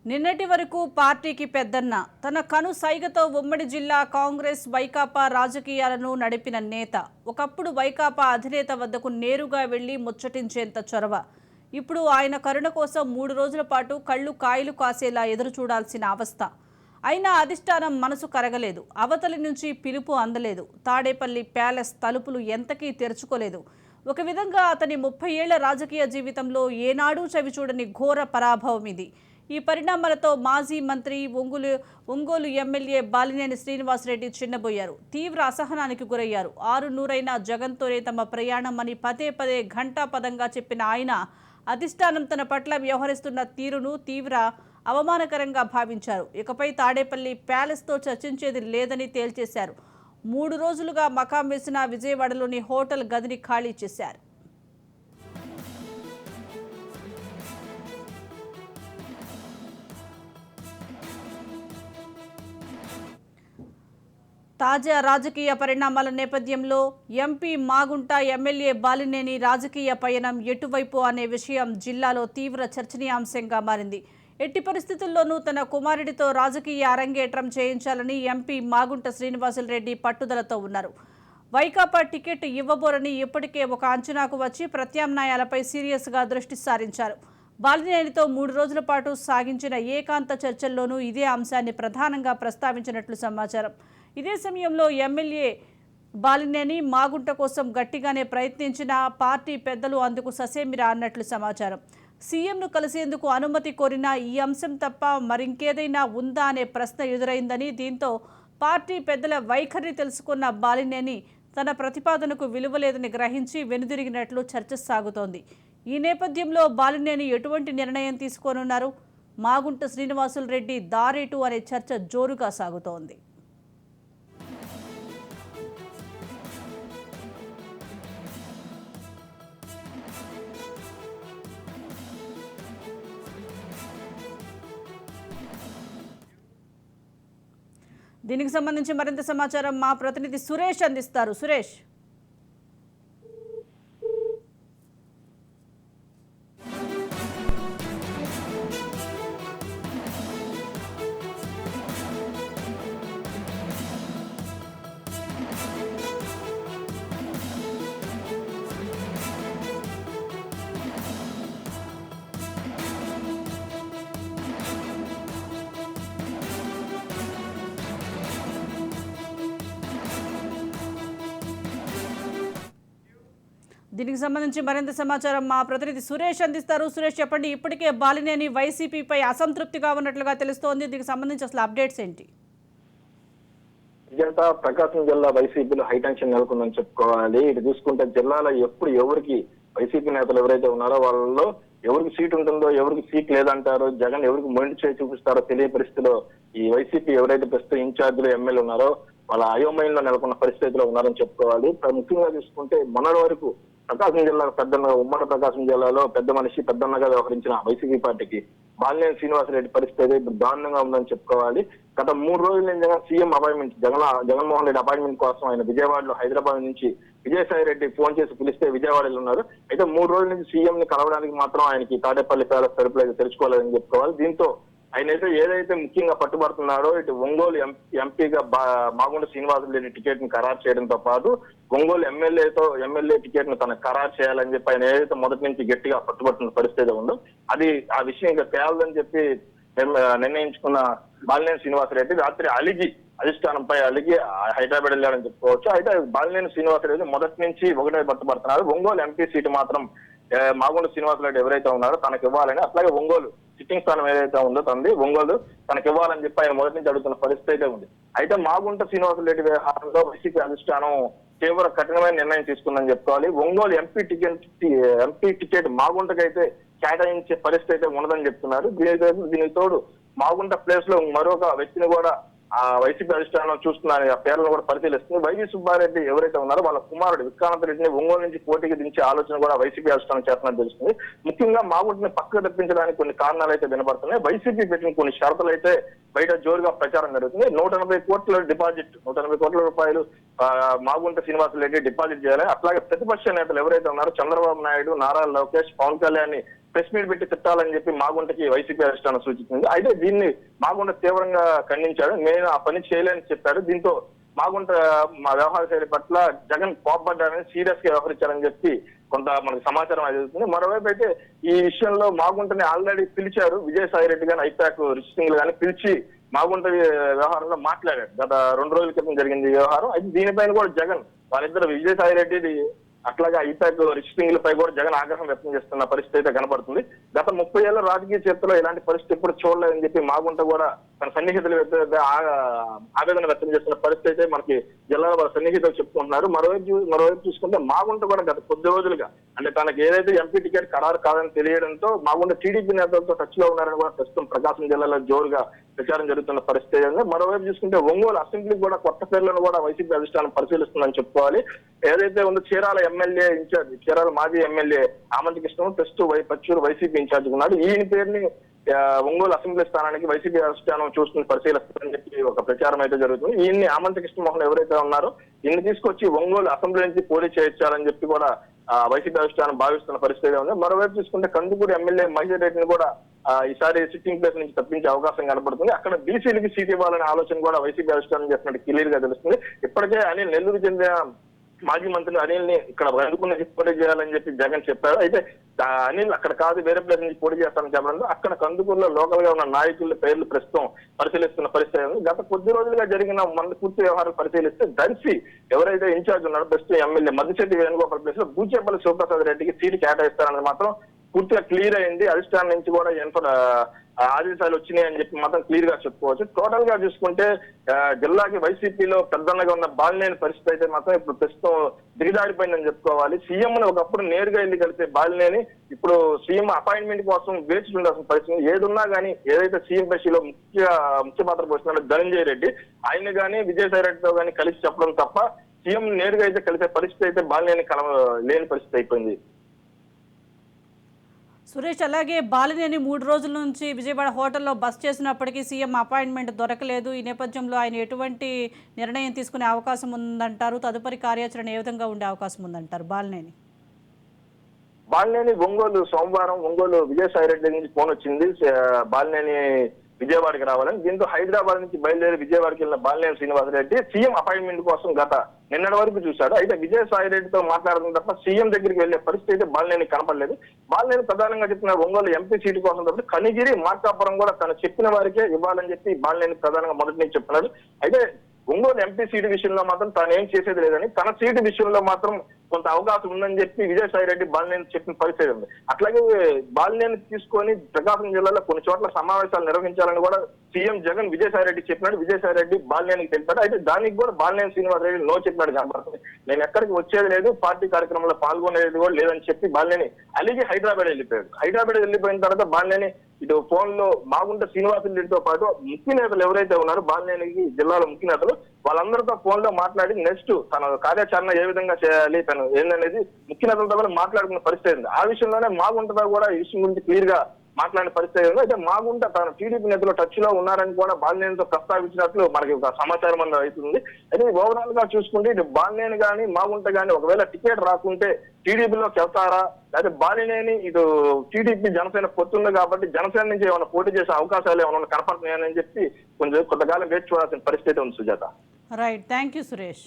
నిన్నటి వరకు పార్టీకి పెద్దన్న తన కను సైగతో ఉమ్మడి జిల్లా కాంగ్రెస్ వైకాపా రాజకీయాలను నడిపిన నేత ఒకప్పుడు వైకాపా అధినేత వద్దకు నేరుగా వెళ్లి ముచ్చటించేంత చొరవ ఇప్పుడు ఆయన కరుణ కోసం 3 రోజుల పాటు కళ్ళు కాయలు కాసేలా ఎదురు చూడాల్సిన అవస్థ అయినా అధిష్టానం మనసు కరగలేదు. అవతలి నుంచి పిలుపు అందలేదు. తాడేపల్లి ప్యాలెస్ తలుపులు ఎంతకీ తెరుచుకోలేదు. ఒక విధంగా అతని 30 ఏళ్ల రాజకీయ జీవితంలో ఏనాడూ చవిచూడని ఘోర పరాభవం ఇది. ఈ పరిణామాలతో మాజీ మంత్రి ఒంగోలు ఎమ్మెల్యే బాలినేని శ్రీనివాసరెడ్డి చిన్నబోయారు. తీవ్ర అసహనానికి గురయ్యారు. 6 జగన్తోనే తమ ప్రయాణం అని పదే పదే ఘంటాపదంగా చెప్పిన ఆయన అధిష్టానం తన పట్ల వ్యవహరిస్తున్న తీరును తీవ్ర అవమానకరంగా భావించారు. ఇకపై తాడేపల్లి ప్యాలెస్తో చర్చించేది లేదని తేల్చేశారు. 3 రోజులుగా మకాం వేసిన విజయవాడలోని హోటల్ గదిని ఖాళీ చేశారు. తాజా రాజకీయ పరిణామాల నేపథ్యంలో ఎంపీ మాగుంట ఎమ్మెల్యే బాలినేని రాజకీయ పయనం ఎటువైపు అనే విషయం జిల్లాలో తీవ్ర చర్చనీయాంశంగా మారింది. ఎట్టి పరిస్థితుల్లోనూ తన కుమారుడితో రాజకీయ అరంగేట్రం చేయించాలని ఎంపీ మాగుంట శ్రీనివాసరెడ్డి పట్టుదలతో ఉన్నారు. వైకాపా టికెట్ ఇవ్వబోరని ఇప్పటికే ఒక అంచనాకు వచ్చి ప్రత్యామ్నాయాలపై సీరియస్గా దృష్టి సారించారు. బాలినేనితో 3 రోజుల పాటు సాగించిన ఏకాంత చర్చల్లోనూ ఇదే అంశాన్ని ప్రధానంగా ప్రస్తావించినట్లు సమాచారం. ఇదే సమయంలో ఎమ్మెల్యే బాలినేని మాగుంట కోసం గట్టిగానే ప్రయత్నించిన పార్టీ పెద్దలు అందుకు ససేమిరా అన్నట్లు సమాచారం. సీఎంను కలిసేందుకు అనుమతి కోరినా ఈ అంశం తప్ప మరింకేదైనా ఉందా అనే ప్రశ్న ఎదురైందని, దీంతో పార్టీ పెద్దల వైఖరిని తెలుసుకున్న బాలినేని తన ప్రతిపాదనకు విలువలేదని గ్రహించి వెనుదిరిగినట్లు చర్చ సాగుతోంది. ఈ నేపథ్యంలో బాలినేని ఎటువంటి నిర్ణయం తీసుకోనున్నారు? మాగుంట శ్రీనివాసరెడ్డి దారేటు అనే చర్చ జోరుగా సాగుతోంది. దీనికి సంబంధించి మరింత సమాచారం మా ప్రతినిధి సురేష్ అందిస్తారు. సురేష్, దీనికి సంబంధించి మరింత సమాచారం మా ప్రతినిధి సురేష్ అందిస్తారు. సురేష్, చెప్పండి. ఇప్పటికే బాలినేని వైసీపీపై అసంతృప్తిగా ఉన్నట్లుగా తెలుస్తోంది. దీనికి సంబంధించి అసలు అప్డేట్స్ ఏంటి? ప్రకాశం జిల్లా వైసీపీలో హైటెన్షన్ నెలకొందని చెప్పుకోవాలి. ఇటు చూసుకుంటే జిల్లాలో ఎప్పుడు ఎవరికి వైసీపీ నేతలు ఎవరైతే ఉన్నారో వాళ్ళలో ఎవరికి సీట్ ఉంటుందో, ఎవరికి సీట్ లేదంటారో, జగన్ ఎవరికి మొండి చేయి చూపిస్తారో తెలియ పరిస్థితిలో ఈ వైసీపీ ఎవరైతే ప్రస్తుతం ఇన్ఛార్జీలు ఎమ్మెల్యే ఉన్నారో వాళ్ళ అయోమయంలో నెలకొన్న పరిస్థితిలో ఉన్నారని చెప్పుకోవాలి. ముఖ్యంగా చూసుకుంటే మొన్నటి వరకు ప్రకాశం జిల్లా ఉమ్మడి ప్రకాశం జిల్లాలో పెద్ద మనిషి పెద్దన్నగా వ్యవహరించిన వైసీపీ పార్టీకి బాలినేని శ్రీనివాసరెడ్డి పరిస్థితి ఇప్పుడు దారుణంగా ఉందని చెప్పుకోవాలి. గత 3 రోజుల నుంచి CM appointment Jaganmohan Reddy appointment కోసం ఆయన విజయవాడలో హైదరాబాద్ నుంచి విజయసాయి రెడ్డి ఫోన్ చేసి పిలిస్తే విజయవాడలో ఉన్నారు. అయితే 3 రోజుల నుంచి సీఎం ని కలవడానికి మాత్రం ఆయనకి తాడేపల్లి ప్యాలెస్ తలుపులు అయితే తెరుచుకోలేదని చెప్పుకోవాలి. దీంతో ఆయన ఏదైతే ముఖ్యంగా పట్టుబడుతున్నాడో ఇటు ఒంగోలు ఎంపీగా మాగుంట శ్రీనివాసరెడ్డి టికెట్ ని ఖరారు చేయడంతో పాటు ఒంగోలు ఎమ్మెల్యే టికెట్ ను తనకు ఖరారు చేయాలని చెప్పి ఆయన ఏదైతే మొదటి నుంచి గట్టిగా పట్టుబడుతున్న పరిస్థితి ఉందో అది ఆ విషయం ఇంకా తేలదని చెప్పి నిర్ణయించుకున్న బాలినేని శ్రీనివాసరెడ్డి రాత్రి అధిష్టానంపై అలిగి హైదరాబాద్ వెళ్ళారని చెప్పుకోవచ్చు. అయితే బాలినేని శ్రీనివాసరెడ్డి మొదటి నుంచి ఒకటే పట్టుబడుతున్నారు. ఒంగోలు ఎంపీ సీటు మాత్రం మాగుంట శ్రీనివాసరెడ్డి ఎవరైతే ఉన్నారో తనకు ఇవ్వాలని, అట్లాగే ఒంగోలు సిట్టింగ్ స్థానం ఏదైతే ఉందో ఒంగోలు తనకు ఇవ్వాలని చెప్పి ఆయన మొదటి నుంచి అడుగుతున్న పరిస్థితి ఉంది. అయితే మాగుంట శ్రీనివాసరెడ్డి వ్యవహారంలో వైసీపీ అధిష్టానం తీవ్ర కఠినమైన నిర్ణయం తీసుకుందని చెప్పుకోవాలి. ఒంగోలు ఎంపీ టికెట్ మాగుంటకైతే కేటాయించే పరిస్థితి అయితే ఉండదని చెప్తున్నారు. దీనికి తోడు మాగుంట ప్లేస్ లో మరొక వ్యక్తిని కూడా ఆ వైసీపీ అధిష్టానం చూస్తున్నారు. ఆ పేర్లను కూడా పరిశీలిస్తుంది. వైవి సుబ్బారెడ్డి ఎవరైతే ఉన్నారో వాళ్ళ కుమారుడు విక్రాంత్ రెడ్డిని ఒంగోలు నుంచి పోటీకి దించే ఆలోచన కూడా వైసీపీ అధిష్టానం చేస్తున్నట్టు తెలుస్తుంది. ముఖ్యంగా మాగుంటని పక్కకు తప్పించడానికి కొన్ని కారణాలు అయితే వినపడుతున్నాయి. వైసీపీ పెట్టిన కొన్ని షరతులు అయితే బయట జోరుగా ప్రచారం జరుగుతుంది. 180 కోట్ల డిపాజిట్, 180 కోట్ల రూపాయలు మాగుంట శ్రీనివాసరెడ్డి డిపాజిట్ చేయాలి. అట్లాగే ప్రతిపక్ష నేతలు ఎవరైతే ఉన్నారో చంద్రబాబు నాయుడు, నారా లోకేష్, పవన్ కళ్యాణ్ ప్రెస్ మీట్ పెట్టి తిట్టాలని చెప్పి మాగుంటకి వైసీపీ అధిష్టానం సూచించింది. అయితే దీన్ని మాగుంట తీవ్రంగా ఖండించాడు. నేను ఆ పని చేయలేని చెప్పాడు. దీంతో మాగుంట మా వ్యవహార శైలి పట్ల జగన్ కోప్పడ్డారని సీరియస్ గా వ్యవహరించారని చెప్పి కొంత మనకు సమాచారం అందుతుంది. మరోవైపు అయితే ఈ విషయంలో మాగుంటని ఆల్రెడీ పిలిచారు. విజయసాయి రెడ్డి గాని ఐపాక్ రిషిసింగ్ గాని పిలిచి మాగుంట వ్యవహారంలో మాట్లాడారు. గత 2 రోజుల క్రితం జరిగింది ఈ వ్యవహారం. అయితే దీనిపైన కూడా జగన్ వాళ్ళిద్దరు విజయసాయి రెడ్డి అట్లాగే ఐపాక్ రిషిసింగ్ పై కూడా జగన్ ఆగ్రహం వ్యక్తం చేస్తున్న పరిస్థితి అయితే కనపడుతుంది. గత 30 ఏళ్ల రాజకీయ చరిత్రలో ఇలాంటి పరిస్థితి ఎప్పుడు చూడలేదని చెప్పి మాగుంట కూడా తన సన్నిహితులు ఆవేదన వ్యక్తం చేస్తున్న పరిస్థితి అయితే మనకి జిల్లాలో వాళ్ళ సన్నిహితులు చెప్పుకుంటున్నారు. మరోవైపు చూసుకుంటే మాగుంట కూడా గత కొద్ది రోజులుగా అంటే తనకి ఏదైతే ఎంపీ టికెట్ ఖరారు కాదని తెలియడంతో మాగుంట టీడీపీ నేతలతో టచ్ లో ఉన్నారని కూడా ప్రస్తుతం ప్రకాశం జిల్లాలో జోరుగా ప్రచారం జరుగుతున్న పరిస్థితి ఉంది. మరోవైపు చూసుకుంటే ఒంగోలు అసెంబ్లీకి కూడా కొత్త పేర్లను కూడా వైసీపీ అధిష్టానం పరిశీలిస్తుందని చెప్పుకోవాలి. ఏదైతే ఉందో చీరాల ఎమ్మెల్యే ఇన్ఛార్జ్, చీరాల మాజీ ఎమ్మెల్యే ఆమంతి కృష్ణ ప్రస్తుతం పచ్చూరు వైసీపీ ఇన్ఛార్జ్ ఉన్నాడు. ఈయన పేరుని ఒంగోలు అసెంబ్లీ స్థానానికి వైసీపీ అధిష్టానం చూసుకుని పరిశీలిస్తారని చెప్పి ఒక ప్రచారం అయితే జరుగుతుంది. ఈయన్ని ఆమంతి కృష్ణమోహన్ ఎవరైతే ఉన్నారో ఈయన్ని తీసుకొచ్చి ఒంగోలు అసెంబ్లీ నుంచి పోటీ చేయించాలని చెప్పి కూడా వైసీపీ అధిష్టానం భావిస్తున్న పరిస్థితి ఉంది. మరోవైపు చూసుకుంటే కందుకూరు ఎమ్మెల్యే మహేశ్వర్ రెడ్డిని కూడా ఈసారి సిట్టింగ్ ప్లేస్ నుంచి తప్పించే అవకాశం కనబడుతుంది. అక్కడ బీసీలకి సీట్ ఇవ్వాలనే ఆలోచన కూడా వైసీపీ అధిష్టానం చేస్తున్నట్టు క్లియర్ గా తెలుస్తుంది. ఇప్పటికే అనిల్ నెల్లూరు చెందిన మాజీ మంత్రి అనిల్ ని ఇక్కడ అందుకున్న పోటీ చేయాలని చెప్పి జగన్ చెప్పారు. అయితే అనిల్ అక్కడ కాదు వేరే ప్లేస్ నుంచి పోటీ చేస్తానని చెప్పడంతో అక్కడ కందుకూరులో లోకల్ గా ఉన్న నాయకుల పేర్లు ప్రస్తుతం పరిశీలిస్తున్న పరిస్థితి ఉంది. గత కొద్ది రోజులుగా జరిగిన మన పూర్తి వ్యవహారం పరిశీలిస్తే దర్శి ఎవరైతే ఇన్ఛార్జ్ ఉన్నారో ప్రస్తుతం ఎమ్మెల్యే మద్దిశెట్టి వేణుగోపాల్ ప్లేస్ లో బూచేపల్లి శివప్రసాద్ రెడ్డికి సీటు కేటాయిస్తారన్నది మాత్రం పూర్తిగా క్లియర్ అయింది. అధిష్టానం నుంచి కూడా ఆదేశాలు వచ్చినాయి అని చెప్పి మాత్రం క్లియర్ గా చెప్పుకోవచ్చు. టోటల్ గా చూసుకుంటే జిల్లాకి వైసీపీలో పెద్దన్నగా ఉన్న బాలినేని పరిస్థితి అయితే మాత్రం ఇప్పుడు ప్రస్తుతం దిగజారిపోయిందని చెప్పుకోవాలి. సీఎం ని ఒకప్పుడు నేరుగా వెళ్ళి కలిసే బాలినేని ఇప్పుడు సీఎం అపాయింట్మెంట్ కోసం వేచి ఉండాల్సిన పరిస్థితి. ఏదున్నా కానీ ఏదైతే సీఎం బస్సులో ముఖ్య పాత్ర పోస్తున్నాడో ధనంజయ రెడ్డి ఆయన కానీ విజయసాయి రెడ్డితో కానీ కలిసి చెప్పడం తప్ప సీఎం నేరుగా అయితే కలిసే పరిస్థితి అయితే బాలినేని లేని పరిస్థితి అయిపోయింది. సురేష్, అలాగే బాలినేని 3 రోజుల నుంచి విజయవాడ హోటల్లో బస చేసినప్పటికీ సీఎం అపాయింట్మెంట్ దొరకలేదు. ఈ నేపథ్యంలో ఆయన ఎటువంటి నిర్ణయం తీసుకునే అవకాశం ఉందంటారు? తదుపరి కార్యాచరణ ఏ విధంగా ఉండే అవకాశం ఉందంటారు? బాలినేని సోమవారం ఒంగోలు విజయసాయి రెడ్డి నుంచి ఫోన్ వచ్చింది బాలినేని విజయవాడకి రావాలని. దీంతో హైదరాబాద్ నుంచి బయలుదేరి విజయవాడకి వెళ్ళిన బాలినేని శ్రీనివాసరెడ్డి సీఎం అపాయింట్మెంట్ కోసం నిన్నటి వరకు చూశాడు. అయితే విజయసాయి రెడ్డితో మాట్లాడడం తప్ప సీఎం దగ్గరికి వెళ్లే పరిస్థితి అయితే బాలినేని కనపడలేదు. బాలినేని ప్రధానంగా చెప్పిన ఒంగోలు ఎంపీ సీటు కోసం తప్ప కనిగిరి మార్కాపురం కూడా తను చెప్పిన వారికే ఇవ్వాలని చెప్పి బాలినేని ప్రధానంగా మొదటి నుంచి చెప్తున్నాడు. అయితే ఒంగోలు ఎంపీ సీటు విషయంలో మాత్రం తాను ఏం చేసేది లేదని, తన సీటు విషయంలో మాత్రం కొంత అవకాశం ఉందని చెప్పి విజయసాయి రెడ్డి బాలినేని చెప్పిన పరిస్థితి ఉంది. అట్లాగే బాలినేని తీసుకొని ప్రకాశం జిల్లాలో కొన్ని చోట్ల సమావేశాలు నిర్వహించాలని కూడా సీఎం జగన్ విజయసాయి రెడ్డి చెప్పినాడు. విజయసాయి రెడ్డి బాలినేనికి తెలిపాడు. అయితే దానికి కూడా బాలినేని శ్రీనివాస రెడ్డి నో చెప్పినాడు కనబడుతుంది. నేను ఎక్కడికి వచ్చేది లేదు, పార్టీ కార్యక్రమంలో పాల్గొనేది కూడా లేదని చెప్పి బాలినేని అలిగి హైదరాబాద్ వెళ్ళిపోయాడు. హైదరాబాద్ వెళ్ళిపోయిన తర్వాత బాలినేని ఇటు ఫోన్ లో మాగుంట శ్రీనివాసరెడ్డితో పాటు ముఖ్య నేతలు ఎవరైతే ఉన్నారో బాలినేనికి జిల్లాలో ముఖ్య నేతలు వాళ్ళందరితో ఫోన్ లో మాట్లాడి నెక్స్ట్ తన కార్యాచరణ ఏ విధంగా చేయాలి తను ఏందనేది ముఖ్య నేతలతో కూడా మాట్లాడుకున్న పరిస్థితి ఉంది. ఆ విషయంలోనే మాగుంటతో కూడా ఈ విషయం గురించి క్లియర్ గా మాట్లాడిన పరిస్థితి ఉంది. అయితే మాగుంట తన టీడీపీ నేతలు టచ్ లో ఉన్నారని కూడా బాలినేనితో ప్రస్తావించినట్లు మనకి ఒక సమాచారం అనేది అవుతుంది. అయితే ఓవరాల్ గా చూసుకుంటే ఇటు బాలినేని కానీ మాగుంట కానీ ఒకవేళ టికెట్ రాకుంటే టీడీపీలోకి వెళ్తారా, లేకపోతే బాలినేని ఇటు టీడీపీ జనసేన పొత్తుంది కాబట్టి జనసేన నుంచి ఏమైనా పోటీ చేసే అవకాశాలు ఏమైనా కనపడుతున్నాయని చెప్పి కొంతకాలం వేచి చూడాల్సిన పరిస్థితి ఉంది. Sujatha. Right, thank you Suresh.